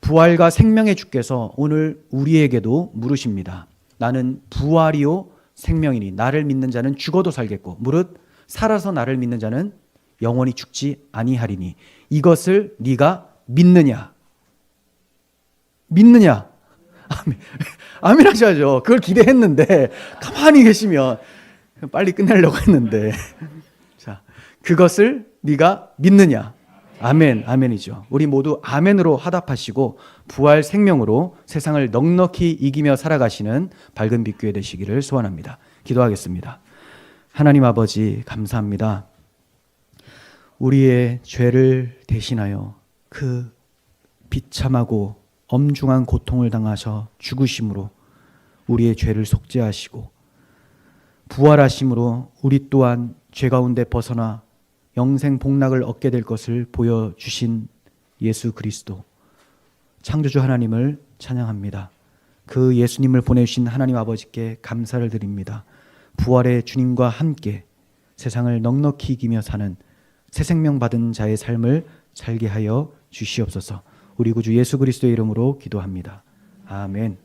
부활과 생명의 주께서 오늘 우리에게도 물으십니다. 나는 부활이요 생명이니 나를 믿는 자는 죽어도 살겠고 무릇 살아서 나를 믿는 자는 영원히 죽지 아니하리니 이것을 네가 믿느냐? 믿느냐? 아멘. 아멘 하셔야죠. 그걸 기대했는데 가만히 계시면 빨리 끝내려고 했는데 자, 그것을 네가 믿느냐? 아멘, 아멘이죠. 우리 모두 아멘으로 화답하시고 부활 생명으로 세상을 넉넉히 이기며 살아가시는 밝은 빛교회 되시기를 소원합니다. 기도하겠습니다. 하나님 아버지 감사합니다. 우리의 죄를 대신하여 그 비참하고 엄중한 고통을 당하셔 죽으심으로 우리의 죄를 속죄하시고 부활하심으로 우리 또한 죄 가운데 벗어나 영생 복락을 얻게 될 것을 보여주신 예수 그리스도 창조주 하나님을 찬양합니다. 그 예수님을 보내주신 하나님 아버지께 감사를 드립니다. 부활의 주님과 함께 세상을 넉넉히 이기며 사는 새 생명 받은 자의 삶을 살게 하여 주시옵소서. 우리 구주 예수 그리스도의 이름으로 기도합니다. 아멘.